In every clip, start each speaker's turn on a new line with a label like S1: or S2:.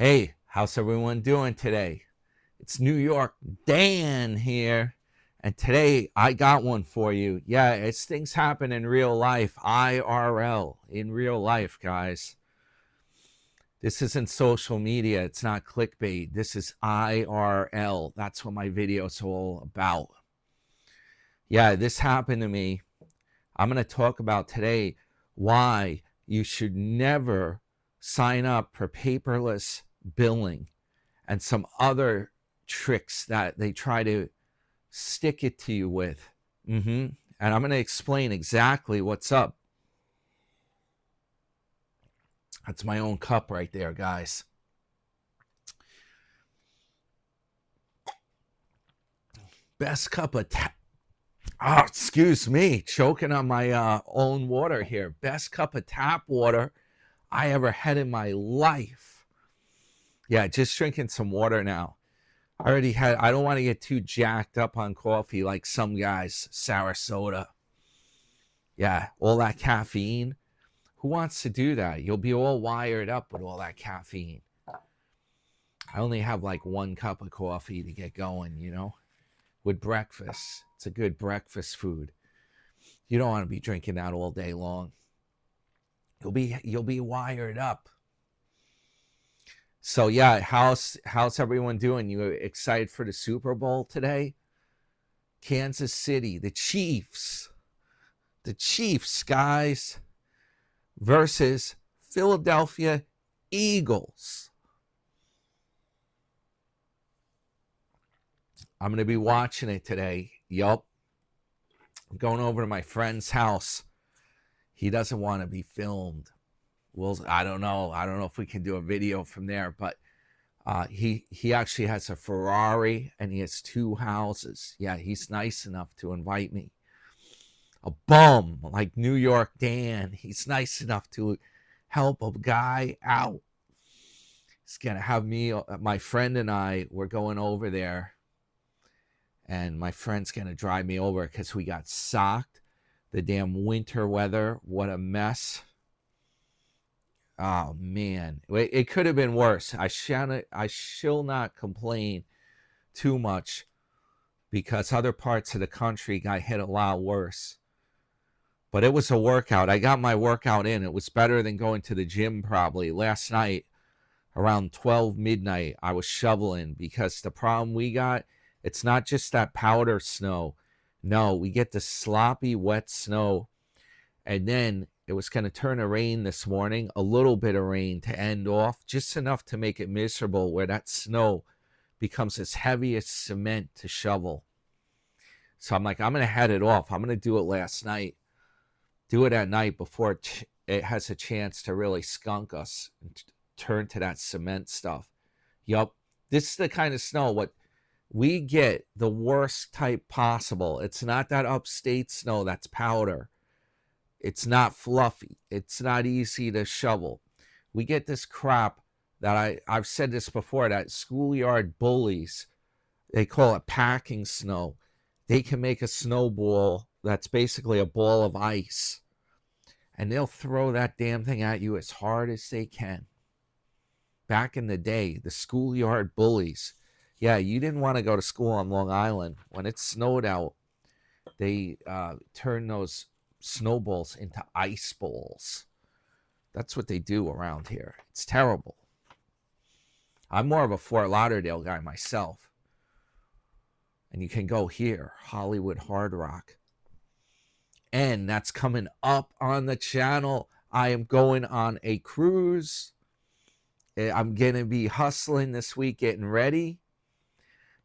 S1: Hey, how's everyone doing today? It's New York Dan here, and today I got one for you. Yeah, it's things happen in real life, IRL, in real life, guys. This isn't social media, it's not clickbait. This is IRL. That's what my video's all about. Yeah, this happened to me. I'm going to talk about today why you should never sign up for paperless billing and some other tricks that they try to stick it to you with. And I'm going to explain exactly what's up. That's my own cup right there, guys. Best cup of oh, excuse me, choking on my own water here. Best cup of tap water I ever had in my life. Yeah, just drinking some water now. I don't want to get too jacked up on coffee like some guys, sour soda. Yeah, all that caffeine. Who wants to do that? You'll be all wired up with all that caffeine. I only have like one cup of coffee to get going, with breakfast. It's a good breakfast food. You don't want to be drinking that all day long. You'll be wired up. So yeah, how's everyone doing? You excited for the Super Bowl today? Kansas City, the Chiefs, guys, versus Philadelphia Eagles. I'm going to be watching it today. Yup. I'm going over to my friend's house. He doesn't want to be filmed. Well, I don't know. I don't know if we can do a video from there, but he actually has a Ferrari and he has 2 houses. Yeah, he's nice enough to invite me. A bum like New York Dan. He's nice enough to help a guy out. He's going to have me, my friend and I, we're going over there. And my friend's going to drive me over because we got socked. The damn winter weather. What a mess. Oh, man. It could have been worse. I shall not complain too much because other parts of the country got hit a lot worse. But it was a workout. I got my workout in. It was better than going to the gym probably. Last night, around 12 midnight, I was shoveling because the problem we got, it's not just that powder snow. No, we get the sloppy, wet snow. And then it was going to turn to rain this morning, a little bit of rain to end off, just enough to make it miserable where that snow becomes as heavy as cement to shovel. So I'm like, I'm going to head it off. I'm going to do it last night. Do it at night before it has a chance to really skunk us and turn to that cement stuff. Yup. This is the kind of snow what we get, the worst type possible. It's not that upstate snow that's powder. It's not fluffy. It's not easy to shovel. We get this crap that I've said this before, that schoolyard bullies, they call it packing snow. They can make a snowball that's basically a ball of ice. And they'll throw that damn thing at you as hard as they can. Back in the day, the schoolyard bullies. Yeah, you didn't want to go to school on Long Island. When it snowed out, they turned those snowballs into ice balls. That's what they do around here. It's terrible. I'm more of a Fort Lauderdale guy myself. And you can go here, Hollywood Hard Rock. And that's coming up on the channel. I am going on a cruise. I'm going to be hustling this week, getting ready.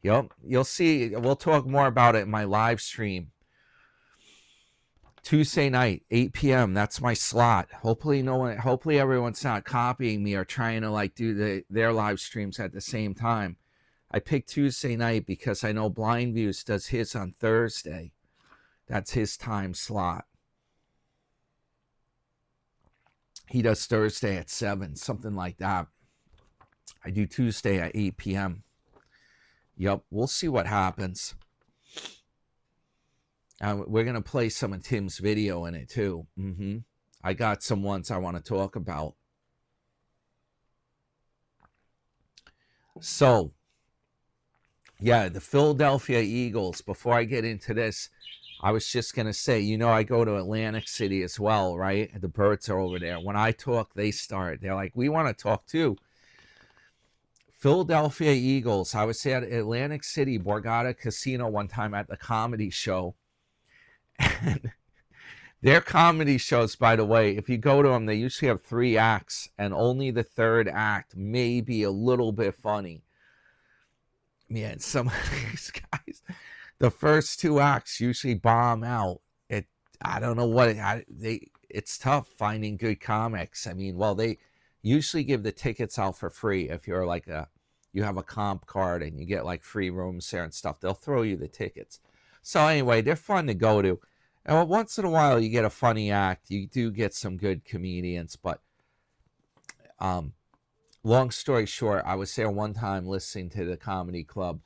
S1: Yep, you'll see. We'll talk more about it in my live stream. Tuesday night, 8 p.m. That's my slot. Hopefully everyone's not copying me or trying to do their live streams at the same time. I picked Tuesday night because I know Blind Views does his on Thursday. That's his time slot. He does Thursday at 7, something like that. I do Tuesday at 8 p.m. Yep, we'll see what happens. We're going to play some of Tim's video in it too. I got some ones I want to talk about. So, yeah, the Philadelphia Eagles, before I get into this, I was just going to say, I go to Atlantic City as well, right? The Birds are over there. When I talk, they start. They're like, we want to talk too. Philadelphia Eagles. I was at Atlantic City, Borgata Casino one time at the comedy show. And their comedy shows, by the way, if you go to them, they usually have 3 acts, and only the 3rd act may be a little bit funny. Man, some of these guys, the first 2 acts usually bomb out. I don't know what it's tough finding good comics. I mean, well, they usually give the tickets out for free if you're like you have a comp card and you get like free rooms there and stuff. They'll throw you the tickets. So anyway, they're fun to go to. And once in a while you get a funny act. You do get some good comedians, but long story short, I was there one time listening to the comedy club,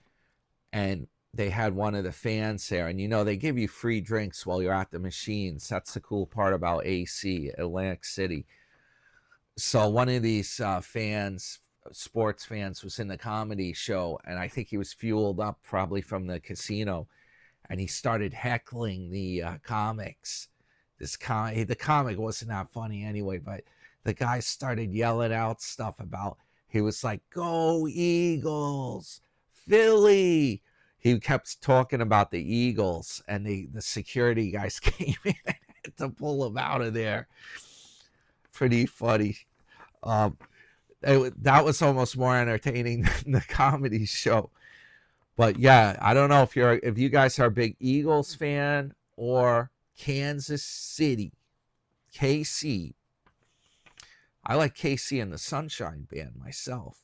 S1: and they had one of the fans there, and they give you free drinks while you're at the machines. That's the cool part about AC, Atlantic City. So one of these fans, sports fans, was in the comedy show, and I think he was fueled up probably from the casino, and he started heckling the comics. The comic wasn't that funny anyway, but the guy started yelling out stuff about, he was like, go Eagles, Philly. He kept talking about the Eagles, and the security guys came in and had to pull him out of there. Pretty funny. That was almost more entertaining than the comedy show. But yeah, I don't know if you guys are a big Eagles fan or Kansas City, KC. I like KC and the Sunshine Band myself.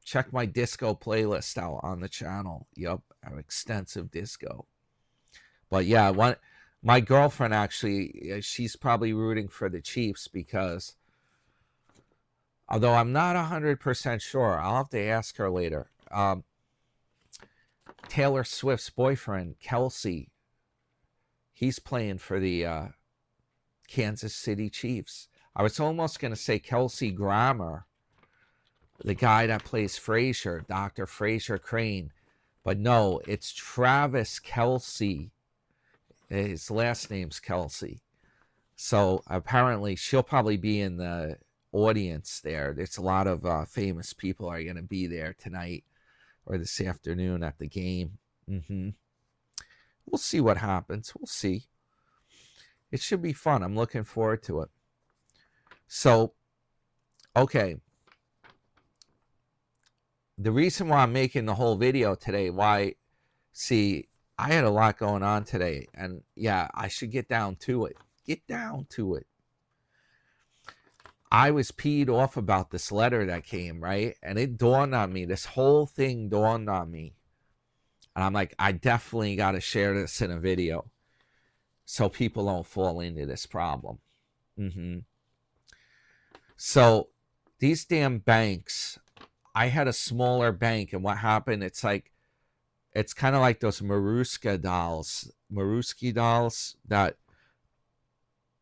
S1: Check my disco playlist out on the channel. Yup, I have extensive disco. But yeah, my girlfriend actually, she's probably rooting for the Chiefs because, although I'm not 100% sure, I'll have to ask her later. Taylor Swift's boyfriend, Kelsey, he's playing for the Kansas City Chiefs. I was almost going to say Kelsey Grammer, the guy that plays Frasier, Dr. Frasier Crane. But no, it's Travis Kelce. His last name's Kelsey. So apparently she'll probably be in the audience there. There's a lot of famous people are going to be there tonight or this afternoon at the game. We'll see what happens. We'll see. It should be fun. I'm looking forward to it. So, okay. The reason why I'm making the whole video today, I had a lot going on today, and yeah, I should get down to it. I was peed off about this letter that came, right? And it dawned on me, this whole thing dawned on me. And I'm like, I definitely got to share this in a video so people don't fall into this problem. So these damn banks, I had a smaller bank, and what happened, it's kind of like those Maruski dolls that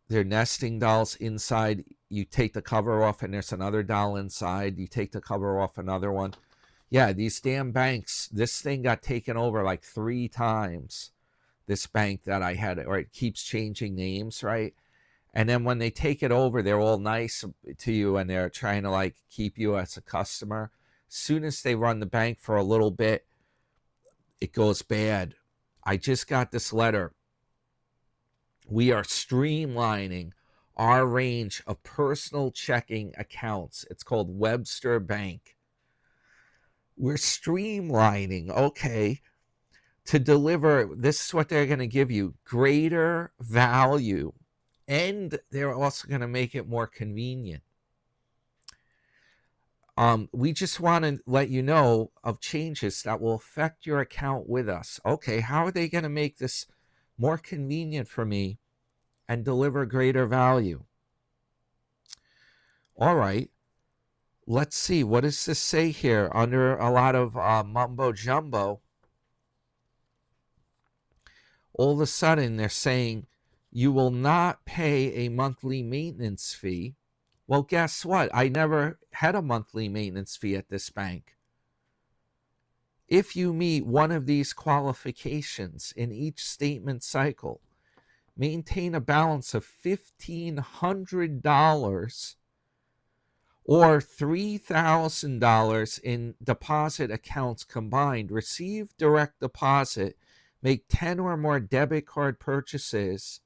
S1: they're nesting dolls inside. You take the cover off and there's another doll inside. You take the cover off, another one. Yeah, these damn banks, this thing got taken over like 3 times. This bank that I had, or it keeps changing names, right? And then when they take it over, they're all nice to you and they're trying to like keep you as a customer. As soon as they run the bank for a little bit, it goes bad. I just got this letter. We are streamlining our range of personal checking accounts. It's called Webster Bank. We're streamlining, okay, to deliver, this is what they're going to give you, greater value. And they're also going to make it more convenient. We just want to let you know of changes that will affect your account with us. Okay, how are they going to make this more convenient for me and deliver greater value? All right, let's see. What does this say here under a lot of mumbo jumbo? All of a sudden, they're saying you will not pay a monthly maintenance fee. Well, guess what? I never had a monthly maintenance fee at this bank. If you meet one of these qualifications in each statement cycle, maintain a balance of $1,500 or $3,000 in deposit accounts combined, receive direct deposit, make 10 or more debit card purchases,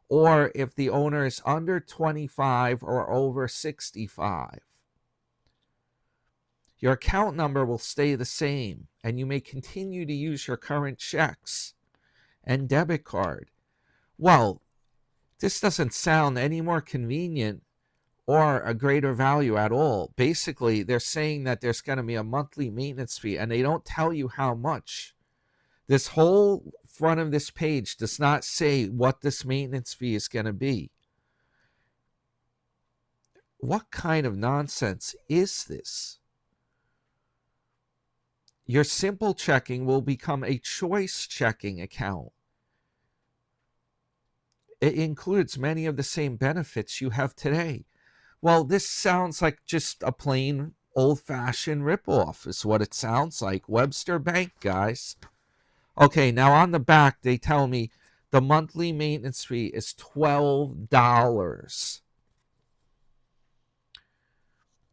S1: or if the owner is under 25 or over 65. Your account number will stay the same, and you may continue to use your current checks and debit card. Well, this doesn't sound any more convenient or a greater value at all. Basically, they're saying that there's going to be a monthly maintenance fee, and they don't tell you how much. This whole front of this page does not say what this maintenance fee is going to be. What kind of nonsense is this? Your simple checking will become a choice checking account. It includes many of the same benefits you have today. Well, this sounds like just a plain old-fashioned ripoff is what it sounds like. Webster Bank, guys. Okay, now on the back, they tell me the monthly maintenance fee is $12.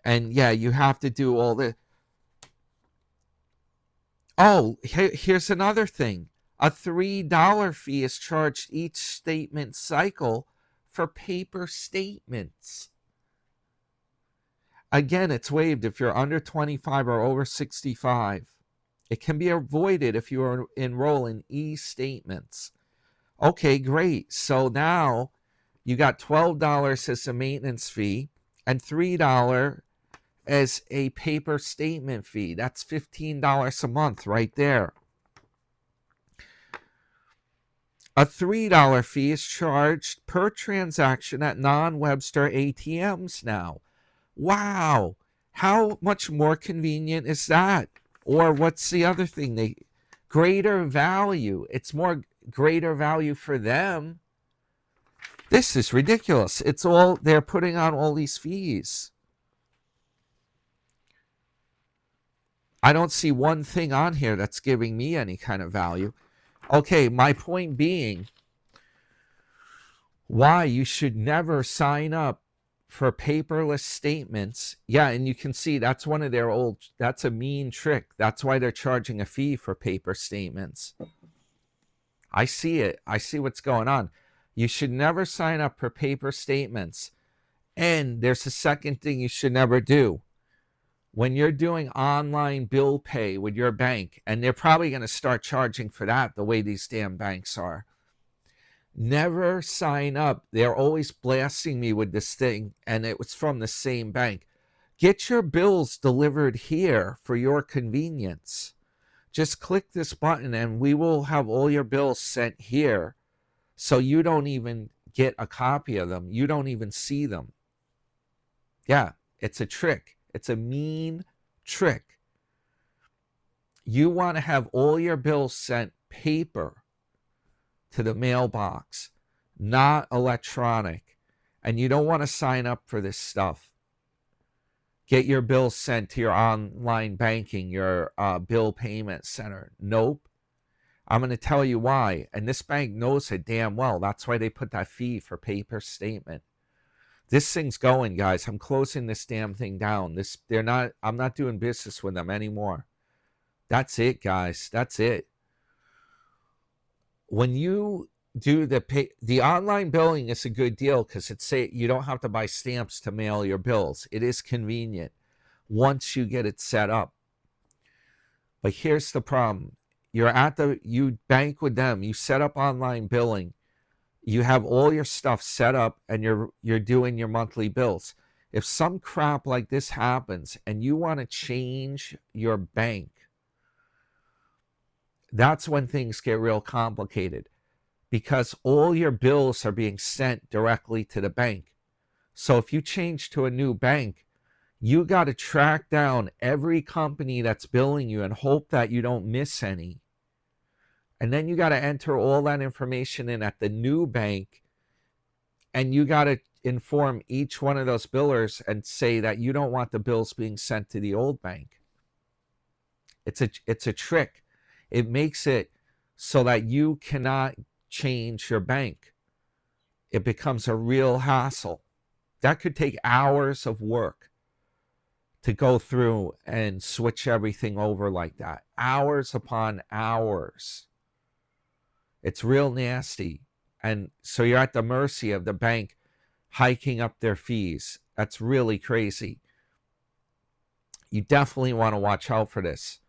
S1: And yeah, you have to do all the... Oh, here's another thing. A $3 fee is charged each statement cycle for paper statements. Again, it's waived if you're under 25 or over 65. It can be avoided if you enroll in e-statements. Okay, great. So now you got $12 as a maintenance fee and $3 as a paper statement fee. That's $15 a month right there. A $3 fee is charged per transaction at non-Webster ATMs now. Wow, how much more convenient is that? Or what's the other thing? Greater value. It's more greater value for them. This is ridiculous. It's all, they're putting on all these fees. I don't see one thing on here that's giving me any kind of value. Okay, my point being, why you should never sign up for paperless statements. Yeah, and you can see that's one of their old, that's a mean trick. That's why they're charging a fee for paper statements. I see it. I see what's going on. You should never sign up for paper statements. And there's a second thing you should never do. When you're doing online bill pay with your bank, and they're probably going to start charging for that the way these damn banks are, never sign up. They're always blasting me with this thing, and it was from the same bank. Get your bills delivered here for your convenience. Just click this button and we will have all your bills sent here, so you don't even get a copy of them. You don't even see them. Yeah, it's a trick. It's a mean trick. You want to have all your bills sent paper to the mailbox, not electronic. And you don't want to sign up for this stuff. Get your bills sent to your online banking, your bill payment center. Nope. I'm going to tell you why. And this bank knows it damn well. That's why they put that fee for paper statement. This thing's going, guys. I'm closing this damn thing down. I'm not doing business with them anymore. That's it, guys. That's it. When you do the online billing is a good deal because you don't have to buy stamps to mail your bills. It is convenient once you get it set up. But here's the problem. You bank with them. You set up online billing. You have all your stuff set up and you're doing your monthly bills. If some crap like this happens and you want to change your bank, that's when things get real complicated, because all your bills are being sent directly to the bank. So if you change to a new bank, you got to track down every company that's billing you and hope that you don't miss any. And then you got to enter all that information in at the new bank, and you got to inform each one of those billers and say that you don't want the bills being sent to the old bank. It's a trick. It makes it so that you cannot change your bank. It becomes a real hassle. That could take hours of work to go through and switch everything over like that. Hours upon hours. It's real nasty. And so you're at the mercy of the bank hiking up their fees. That's really crazy. You definitely want to watch out for this.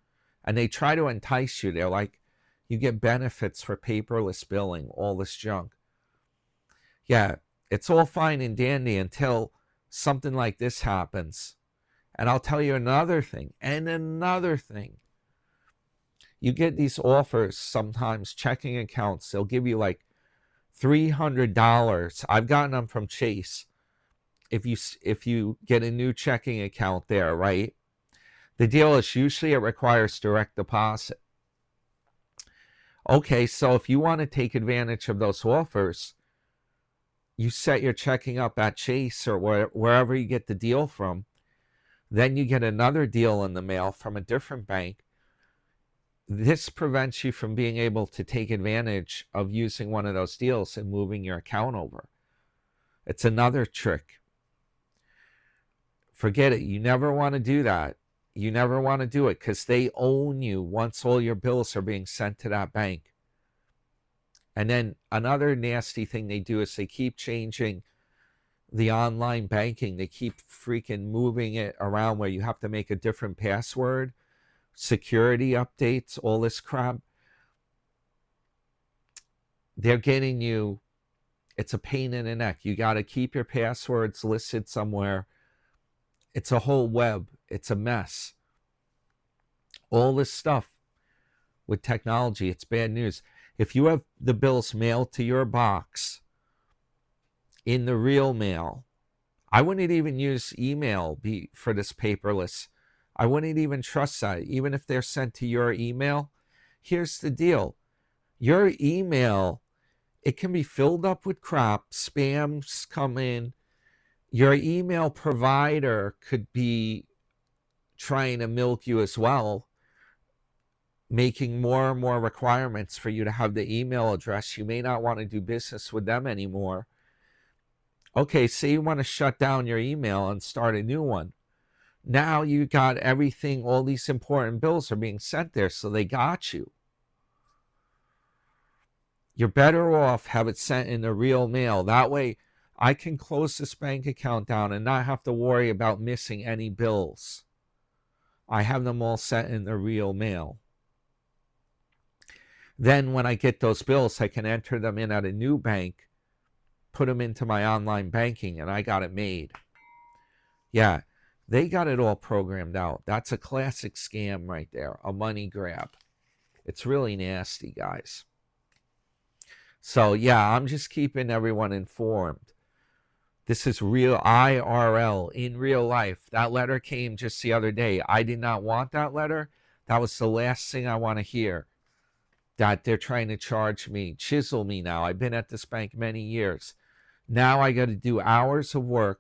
S1: And they try to entice you. They're like, you get benefits for paperless billing, all this junk. Yeah, it's all fine and dandy until something like this happens. And I'll tell you another thing, and another thing. You get these offers sometimes, checking accounts. They'll give you like $300. I've gotten them from Chase. If you get a new checking account there, right? The deal is usually it requires direct deposit. Okay, so if you want to take advantage of those offers, you set your checking up at Chase or wherever you get the deal from. Then you get another deal in the mail from a different bank. This prevents you from being able to take advantage of using one of those deals and moving your account over. It's another trick. Forget it. You never want to do that. You never want to do it because they own you once all your bills are being sent to that bank. And then another nasty thing they do is they keep changing the online banking. They keep freaking moving it around where you have to make a different password, security updates, all this crap. They're getting you. It's a pain in the neck. You got to keep your passwords listed somewhere. It's a whole web. It's a mess. All this stuff with technology, it's bad news. If you have the bills mailed to your box in the real mail, I wouldn't even use email for this paperless. I wouldn't even trust that. Even if they're sent to your email, here's the deal. Your email, it can be filled up with crap. Spams come in. Your email provider could be trying to milk you as well, making more and more requirements for you to have the email address. You may not want to do business with them anymore. Okay, say you want to shut down your email and start a new one. Now you got everything, all these important bills are being sent there, so they got you. You're better off have it sent in the real mail. That way I can close this bank account down and not have to worry about missing any bills. I have them all sent in the real mail. Then when I get those bills, I can enter them in at a new bank, put them into my online banking, and I got it made. Yeah, they got it all programmed out. That's a classic scam right there, a money grab. It's really nasty, guys. So yeah, I'm just keeping everyone informed. This is real IRL, in real life. That letter came just the other day. I did not want that letter. That was the last thing I want to hear. That they're trying to charge me, chisel me now. I've been at this bank many years. Now I got to do hours of work,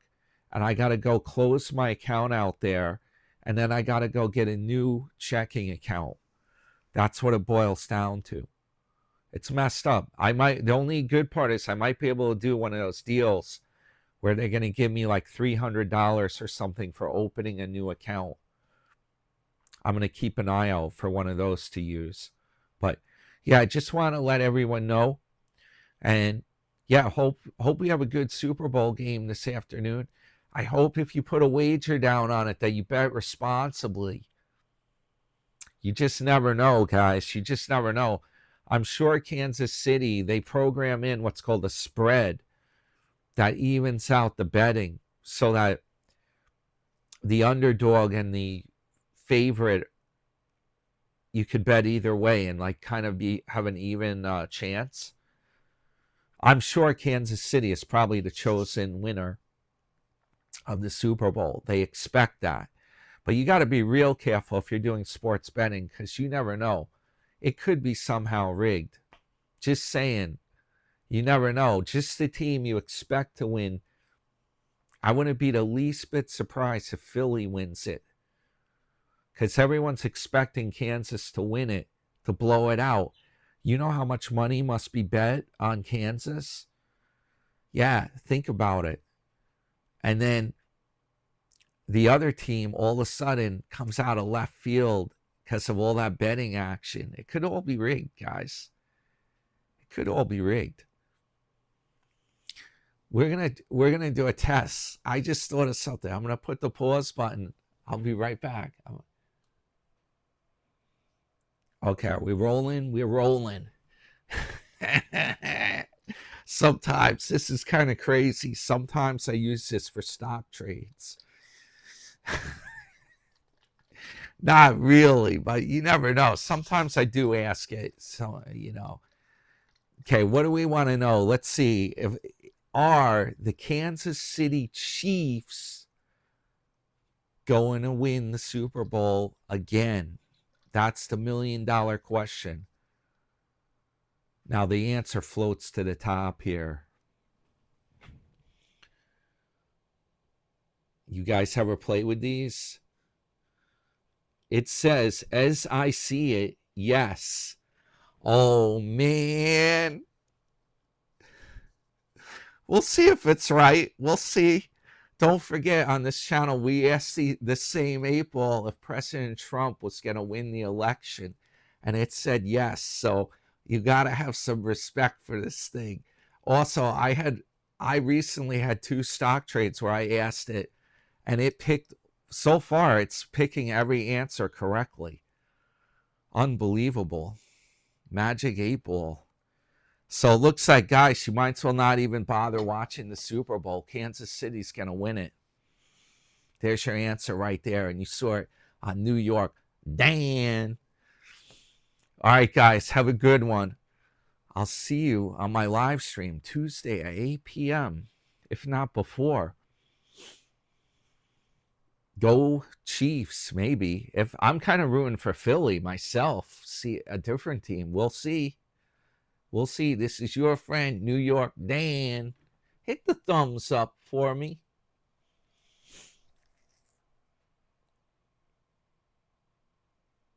S1: and I got to go close my account out there, and then I got to go get a new checking account. That's what it boils down to. It's messed up. The only good part is I might be able to do one of those deals where they're going to give me like $300 or something for opening a new account. I'm going to keep an eye out for one of those to use. But yeah, I just want to let everyone know. And yeah, hope we have a good Super Bowl game this afternoon. I hope if you put a wager down on it that you bet responsibly. You just never know, guys. You just never know. I'm sure Kansas City, they program in what's called a spread that evens out the betting so that the underdog and the favorite, you could bet either way and like kind of have an even chance. I'm sure Kansas City is probably the chosen winner of the Super Bowl. They expect that. But you got to be real careful if you're doing sports betting because you never know. It could be somehow rigged. Just saying. You never know. Just the team you expect to win. I wouldn't be the least bit surprised if Philly wins it. because everyone's expecting Kansas to win it, to blow it out. You know how much money must be bet on Kansas? Yeah, think about it. And then the other team all of a sudden comes out of left field because of all that betting action. It could all be rigged, guys. It could all be rigged. We're gonna do a test. I just thought of something. I'm gonna put the pause button. I'll be right back. Okay, are we rolling? We're rolling. Sometimes this is kind of crazy. Sometimes I use this for stock trades. Not really, but you never know. Sometimes I do ask it. So, Okay, what do we want to know? Let's see. Are the Kansas City Chiefs going to win the Super Bowl again? That's the $1 million question. Now, the answer floats to the top here. You guys ever play with these? It says, as I see it, yes. Oh, man. We'll see if it's right. We'll see. Don't forget, on this channel, we asked the same 8-ball if President Trump was going to win the election, and it said yes. So you got to have some respect for this thing. Also, I recently had 2 stock trades where I asked it, and it picked, so far, it's picking every answer correctly. Unbelievable. Magic 8-ball. So it looks like, guys, you might as well not even bother watching the Super Bowl. Kansas City's going to win it. There's your answer right there. And you saw it on New York. Dan. All right, guys, have a good one. I'll see you on my live stream Tuesday at 8 p.m., if not before. Go Chiefs, maybe. If I'm kind of rooting for Philly myself, see a different team. We'll see. We'll see. This is your friend, New York Dan. Hit the thumbs up for me.